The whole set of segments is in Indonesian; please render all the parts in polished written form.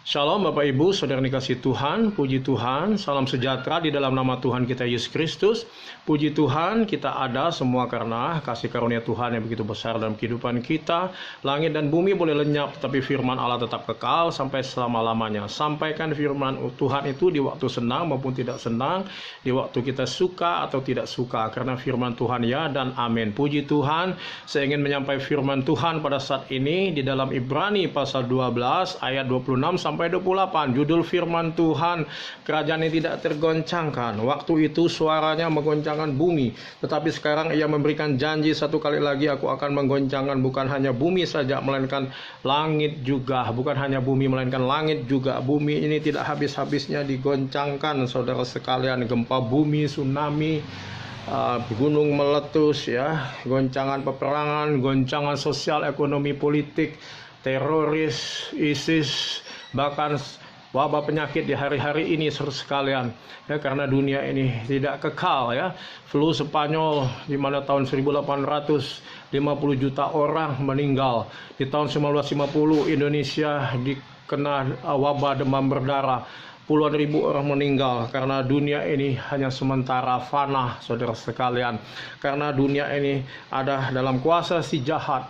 Shalom Bapak Ibu, Saudara dikasih Tuhan, puji Tuhan, salam sejahtera di dalam nama Tuhan kita Yesus Kristus. Puji Tuhan, kita ada semua karena kasih karunia Tuhan yang begitu besar dalam kehidupan kita. Langit dan bumi boleh lenyap, tapi firman Allah tetap kekal sampai selama-lamanya. Sampaikan firman Tuhan itu di waktu senang maupun tidak senang, di waktu kita suka atau tidak suka, karena firman Tuhan ya dan amin. Puji Tuhan, saya ingin menyampaikan firman Tuhan pada saat ini di dalam Ibrani pasal 12 ayat 26 sampai 28. Judul firman Tuhan, kerajaan yang tidak tergoncangkan. Waktu itu suaranya menggoncangkan bumi, tetapi sekarang ia memberikan janji satu kali lagi, aku akan menggoncangkan bukan hanya bumi saja, melainkan langit juga. Bukan hanya bumi, melainkan langit juga. Bumi ini tidak habis-habisnya digoncangkan, saudara sekalian. Gempa bumi, tsunami, gunung meletus, ya, goncangan peperangan, goncangan sosial, ekonomi, politik, teroris, ISIS, bahkan wabah penyakit di hari-hari ini, saudara sekalian, ya, karena dunia ini tidak kekal, ya. Flu Spanyol di mana tahun 1850 juta orang meninggal. Di tahun 1950 Indonesia dikena wabah demam berdarah. Puluhan ribu orang meninggal karena dunia ini hanya sementara fana, saudara sekalian. Karena dunia ini ada dalam kuasa si jahat.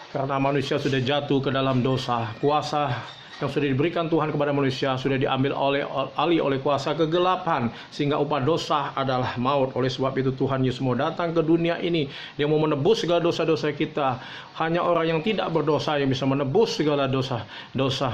Karena manusia sudah jatuh ke dalam dosa. Kuasa yang sudah diberikan Tuhan kepada manusia sudah diambil alih oleh kuasa kegelapan, sehingga upah dosa adalah maut. Oleh sebab itu Tuhan Yesus mau datang ke dunia ini. Dia mau menebus segala dosa-dosa kita. Hanya orang yang tidak berdosa yang bisa menebus segala dosa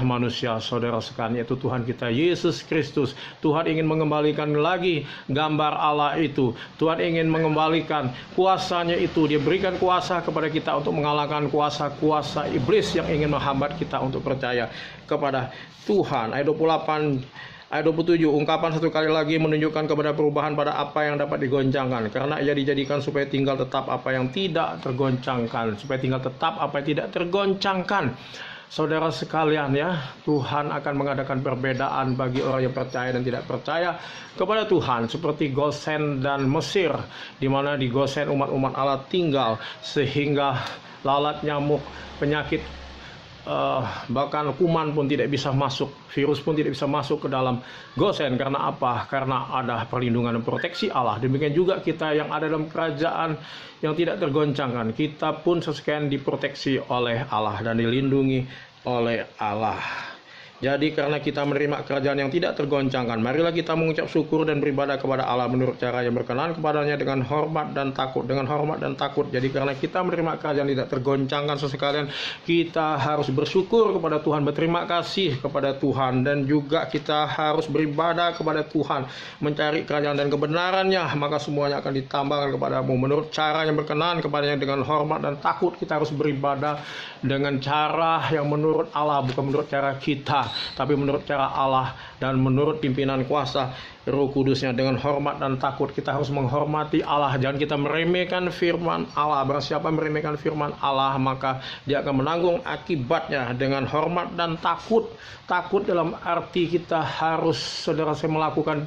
manusia, saudara sekalian, yaitu Tuhan kita Yesus Kristus. Tuhan ingin mengembalikan lagi gambar Allah itu. Tuhan ingin mengembalikan kuasanya itu. Dia berikan kuasa kepada kita untuk mengalahkan kuasa-kuasa iblis yang ingin menghambat kita untuk percaya kepada Tuhan. Ayat 28, ayat 27, ungkapan satu kali lagi menunjukkan kepada perubahan pada apa yang dapat digoncangkan, karena ia dijadikan supaya tinggal tetap apa yang tidak tergoncangkan, supaya tinggal tetap apa yang tidak tergoncangkan. Saudara sekalian, ya, Tuhan akan mengadakan perbedaan bagi orang yang percaya dan tidak percaya kepada Tuhan, seperti Gosen dan Mesir, di mana di Gosen umat-umat Allah tinggal, sehingga lalat, nyamuk, penyakit, bahkan kuman pun tidak bisa masuk, virus pun tidak bisa masuk ke dalam Gosen. Karena apa? Karena ada perlindungan dan proteksi Allah. Demikian juga kita yang ada dalam kerajaan yang tidak tergoncangkan, kita pun sesekalian diproteksi oleh Allah dan dilindungi oleh Allah. Jadi karena kita menerima kerajaan yang tidak tergoncangkan, marilah kita mengucap syukur dan beribadah kepada Allah menurut cara yang berkenan kepadanya dengan hormat dan takut. Dengan hormat dan takut. Jadi karena kita menerima kerajaan tidak tergoncangkan, sesekalian kita harus bersyukur kepada Tuhan, berterima kasih kepada Tuhan, dan juga kita harus beribadah kepada Tuhan, mencari kerajaan dan kebenarannya, maka semuanya akan ditambahkan kepadamu menurut cara yang berkenan kepadanya dengan hormat dan takut. Kita harus beribadah dengan cara yang menurut Allah, bukan menurut cara kita, tapi menurut cara Allah dan menurut pimpinan kuasa Roh Kudusnya. Dengan hormat dan takut kita harus menghormati Allah. Jangan kita meremehkan firman Allah. Barang siapa meremehkan firman Allah, maka dia akan menanggung akibatnya. Dengan hormat dan takut. Takut dalam arti kita harus, saudara, saya melakukan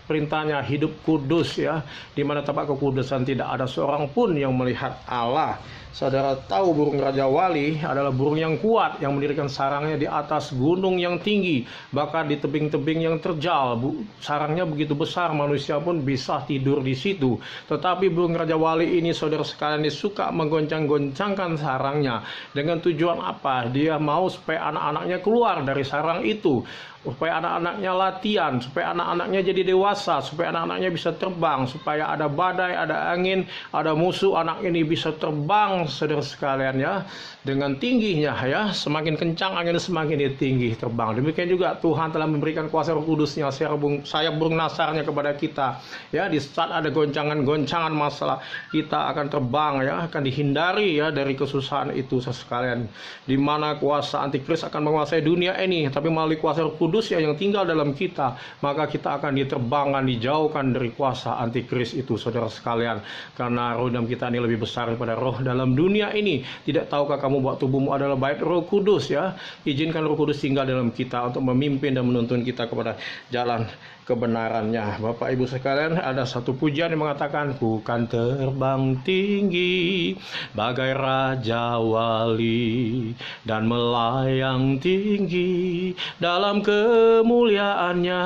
perintahnya, hidup kudus, ya, di mana tempat kekudusan tidak ada seorang pun yang melihat Allah. Saudara tahu burung Raja Wali adalah burung yang kuat, yang mendirikan sarangnya di atas gunung yang tinggi, bahkan di tebing-tebing yang terjal. Sarangnya begitu besar, manusia pun bisa tidur di situ. Tetapi burung Raja Wali ini, saudara sekalian, dia suka menggoncang-goncangkan sarangnya. Dengan tujuan apa? Dia mau supaya anak-anaknya keluar dari sarang itu, supaya anak-anaknya latihan, supaya anak-anaknya jadi dewasa, supaya anak-anaknya bisa terbang, supaya ada badai, ada angin, ada musuh, anak ini bisa terbang, saudara sekalian, ya, dengan tingginya, ya, semakin kencang angin semakin dia tinggi terbang. Demikian juga Tuhan telah memberikan kuasa Roh Kudusnya, sayap burung nasarnya kepada kita, ya. Di saat ada goncangan-goncangan masalah, kita akan terbang, ya, akan dihindari, ya, dari kesusahan itu, saudara sekalian, di mana kuasa antikris akan menguasai dunia ini, tapi melalui kuasa Roh Kudus yang tinggal dalam kita, maka kita akan diterbangkan, dijauhkan dari kuasa antikris itu, saudara sekalian. Karena roh dalam kita ini lebih besar daripada roh dalam dunia ini. Tidak tahukah kamu bahwa tubuhmu adalah bait Roh Kudus, ya? Izinkan Roh Kudus tinggal dalam kita untuk memimpin dan menuntun kita kepada jalan kebenaran. kebenarannya. Bapak Ibu sekalian, ada satu pujian yang mengatakan, ku kan terbang tinggi bagai raja wali dan melayang tinggi dalam kemuliaannya,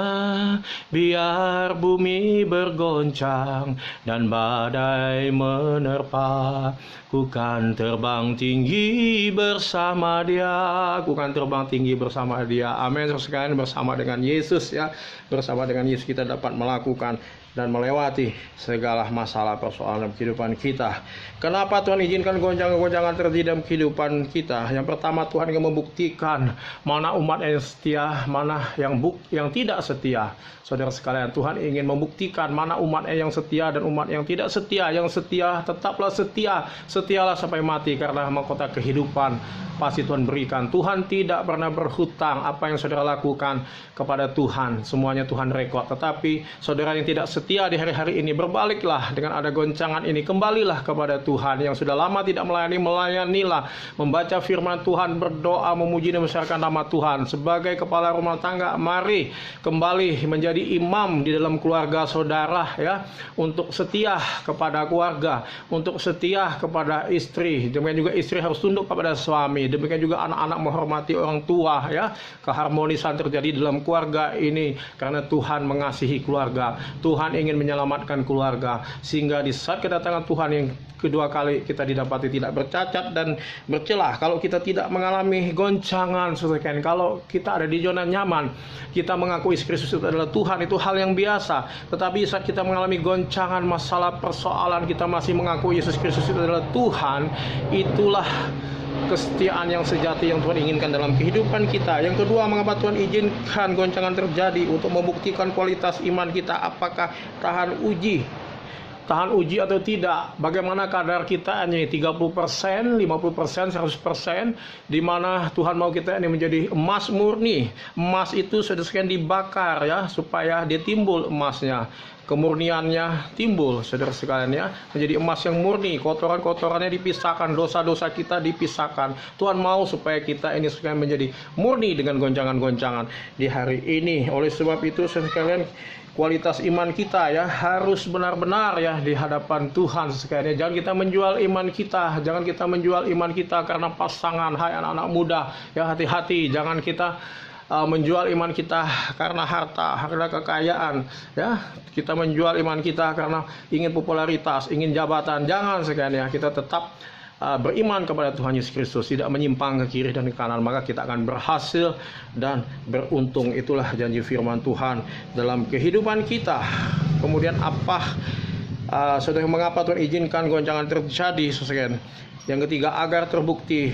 biar bumi bergoncang dan badai menerpa. Ku kan terbang tinggi bersama Dia. Ku kan terbang tinggi bersama Dia. Amin. Sekalian, bersama dengan Yesus ya. Bersama dengan Yesus kita dapat melakukan dan melewati segala masalah persoalan kehidupan kita. Kenapa Tuhan izinkan goncangan-goncangan terjadi dalam kehidupan kita? Yang pertama, Tuhan ingin membuktikan mana umat yang setia, mana yang tidak setia. Saudara sekalian, Tuhan ingin membuktikan mana umat yang setia dan umat yang tidak setia. Yang setia tetaplah setia, setialah sampai mati, karena mahkota kehidupan pasti Tuhan berikan. Tuhan tidak pernah berhutang. Apa yang saudara lakukan kepada Tuhan, semuanya Tuhan rekod. Tetapi saudara yang tidak setia di hari-hari ini, berbaliklah dengan ada goncangan ini, kembalilah kepada Tuhan. Yang sudah lama tidak melayani, melayanilah, membaca firman Tuhan, berdoa, memuji dan membesarkan nama Tuhan. Sebagai kepala rumah tangga, mari kembali menjadi imam di dalam keluarga saudara ya, untuk setia kepada keluarga, untuk setia kepada istri. Demikian juga istri harus tunduk kepada suami. Demikian juga anak-anak menghormati orang tua ya. Keharmonisan terjadi dalam keluarga ini karena Tuhan mengasihi keluarga. Tuhan ingin menyelamatkan keluarga, sehingga di saat kedatangan Tuhan yang kedua kali kita didapati tidak bercacat dan bercelah. Kalau kita tidak mengalami goncangan, kalau kita ada di zona nyaman, kita mengakui Kristus itu adalah Tuhan, itu hal yang biasa. Tetapi saat kita mengalami goncangan, masalah, persoalan, kita masih mengakui Yesus Kristus itu adalah Tuhan, itulah kesetiaan yang sejati yang Tuhan inginkan dalam kehidupan kita. Yang kedua, mengapa Tuhan izinkan goncangan terjadi? Untuk membuktikan kualitas iman kita, apakah tahan uji atau tidak. Bagaimana kadar kita ini 30%, 50%, 100%, di mana Tuhan mau kita ini menjadi emas murni. Emas itu sudah sekian dibakar ya, supaya dia timbul emasnya. Kemurniannya timbul, saudara sekalian ya, menjadi emas yang murni. Kotoran-kotorannya dipisahkan, dosa-dosa kita dipisahkan. Tuhan mau supaya kita ini sekalian menjadi murni dengan goncangan-goncangan di hari ini. Oleh sebab itu, saudara sekalian, kualitas iman kita ya harus benar-benar ya di hadapan Tuhan sekalian. Jangan kita menjual iman kita karena pasangan. Hai anak-anak muda ya, hati-hati, jangan kita menjual iman kita karena harta kekayaan ya. Kita menjual iman kita karena ingin popularitas, ingin jabatan. Jangan sekalian ya, kita tetap beriman kepada Tuhan Yesus Kristus, tidak menyimpang ke kiri dan ke kanan, maka kita akan berhasil dan beruntung. Itulah janji firman Tuhan dalam kehidupan kita. Kemudian saudara, mengapa Tuhan izinkan goncangan terjadi? Yang ketiga, agar terbukti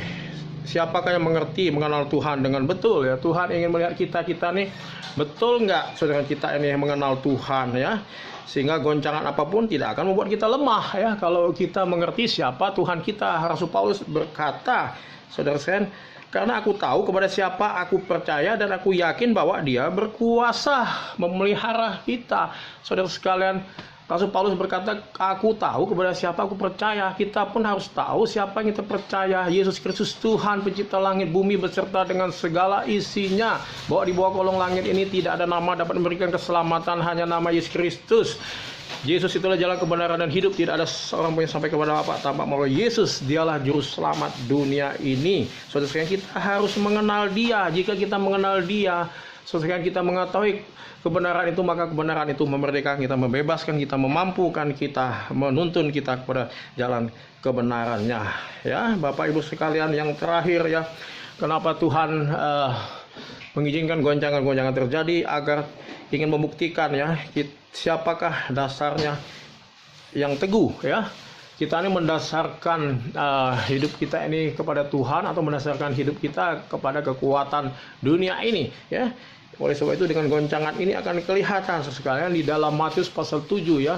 siapakah yang mengenal Tuhan dengan betul ya. Tuhan ingin melihat kita nih betul nggak, saudara, kita ini mengenal Tuhan ya. Sehingga goncangan apapun tidak akan membuat kita lemah ya, kalau kita mengerti siapa Tuhan kita. Rasul Paulus berkata, saudara sekalian, karena aku tahu kepada siapa aku percaya dan aku yakin bahwa Dia berkuasa memelihara kita. Saudara sekalian, Rasul Paulus berkata, aku tahu kepada siapa aku percaya. Kita pun harus tahu siapa yang kita percaya. Yesus Kristus Tuhan, pencipta langit bumi beserta dengan segala isinya. Bahwa di bawah kolong langit ini tidak ada nama dapat memberikan keselamatan, hanya nama Yesus Kristus. Yesus itulah jalan kebenaran dan hidup. Tidak ada seorang pun yang sampai kepada Bapa tanpa melalui Yesus. Dialah juru selamat dunia ini. Saudara sekalian, kita harus mengenal Dia. Jika kita mengenal Dia, saudara sekalian, kita mengetahui kebenaran itu, maka kebenaran itu memerdekakan kita, membebaskan kita, memampukan kita, menuntun kita kepada jalan kebenarannya. Ya, Bapak Ibu sekalian, yang terakhir ya, kenapa Tuhan mengizinkan goncangan-goncangan terjadi? Agar ingin membuktikan ya, siapakah dasarnya yang teguh ya. Kita ini mendasarkan hidup kita ini kepada Tuhan, atau mendasarkan hidup kita kepada kekuatan dunia ini ya. Oleh sebab itu, dengan goncangan ini akan kelihatan sekalian di dalam Matius pasal 7 ya,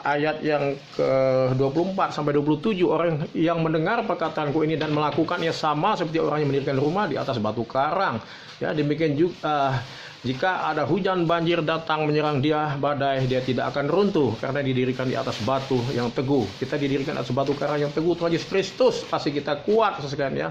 ayat yang ke-24 sampai 27. Orang yang mendengar perkataanku ini dan melakukannya sama seperti orang yang mendirikan rumah di atas batu karang. Ya, demikian juga jika ada hujan banjir datang menyerang dia, badai, dia tidak akan runtuh karena didirikan di atas batu yang teguh. Kita didirikan atas batu karang yang teguh, Tuhan Yesus Kristus pasti kita kuat sekalian ya.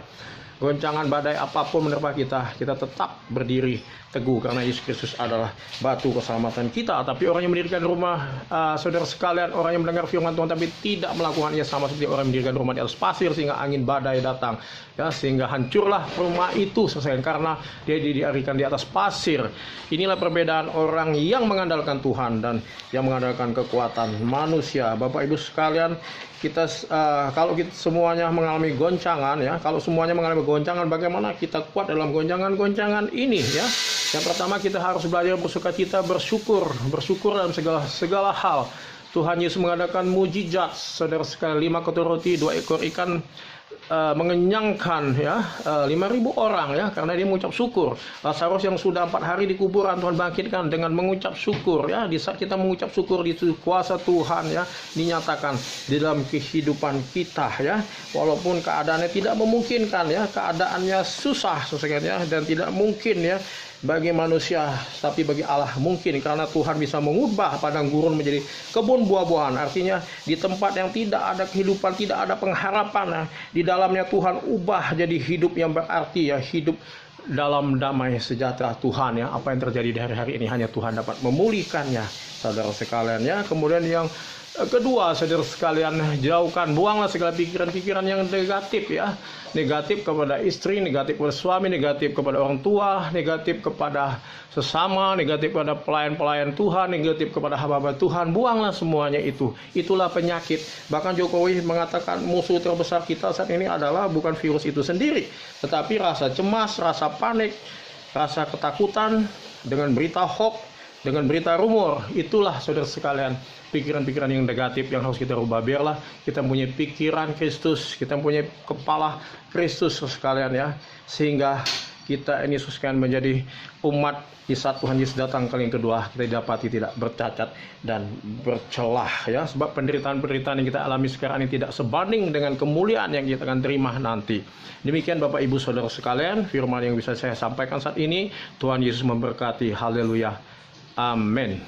goncangan badai apapun menerpa kita, kita tetap berdiri teguh karena Yesus Kristus adalah batu keselamatan kita. Tapi orang yang mendirikan rumah, saudara sekalian, orang yang mendengar firman Tuhan tapi tidak melakukannya, sama seperti orang yang mendirikan rumah di atas pasir sehingga angin badai datang, ya, sehingga hancurlah rumah itu selesai karena dia didirikan di atas pasir. Inilah perbedaan orang yang mengandalkan Tuhan dan yang mengandalkan kekuatan manusia. Bapak Ibu sekalian, kita kalau kita semuanya mengalami goncangan, ya, kalau semuanya mengalami goncangan, bagaimana kita kuat dalam goncangan-goncangan ini, ya? Yang pertama, kita harus belajar bersukacita, bersyukur dalam segala hal. Tuhan Yesus mengadakan mujizat, saudara sekalian, 5 ketut roti, 2 ekor ikan, mengenyangkan, ya, 5.000 orang, ya, karena dia mengucap syukur. Lazarus yang sudah 4 hari di kuburan Tuhan bangkitkan dengan mengucap syukur, ya. Di saat kita mengucap syukur, di kuasa Tuhan, ya, dinyatakan di dalam kehidupan kita, ya, walaupun keadaannya tidak memungkinkan, ya, keadaannya susah, ya, dan tidak mungkin, ya, bagi manusia, tapi bagi Allah mungkin, karena Tuhan bisa mengubah padang gurun menjadi kebun buah-buahan. Artinya di tempat yang tidak ada kehidupan, tidak ada pengharapan, di dalamnya Tuhan ubah jadi hidup yang berarti, ya, hidup dalam damai sejahtera Tuhan, ya. Apa yang terjadi di hari-hari ini hanya Tuhan dapat memulihkannya, saudara sekalian, ya. Kemudian yang kedua, saudara sekalian, buanglah segala pikiran-pikiran yang negatif, ya. Negatif kepada istri, negatif kepada suami, negatif kepada orang tua, negatif kepada sesama, negatif kepada pelayan-pelayan Tuhan, negatif kepada hamba-hamba Tuhan. Buanglah semuanya itu. Itulah penyakit. Bahkan Jokowi mengatakan musuh terbesar kita saat ini adalah bukan virus itu sendiri, tetapi rasa cemas, rasa panik, rasa ketakutan dengan berita hoax, dengan berita rumor. Itulah, saudara sekalian, pikiran-pikiran yang negatif yang harus kita rubah. Biarlah kita punya pikiran Kristus, kita punya kepala Kristus sekalian, ya, sehingga kita ini sekalian menjadi umat di saat Tuhan Yesus datang kali yang kedua, kita dapati tidak bercacat dan bercelah, ya. Sebab penderitaan-penderitaan yang kita alami sekarang ini tidak sebanding dengan kemuliaan yang kita akan terima nanti. Demikian Bapak Ibu Saudara sekalian, firman yang bisa saya sampaikan saat ini. Tuhan Yesus memberkati. Haleluya. Amin.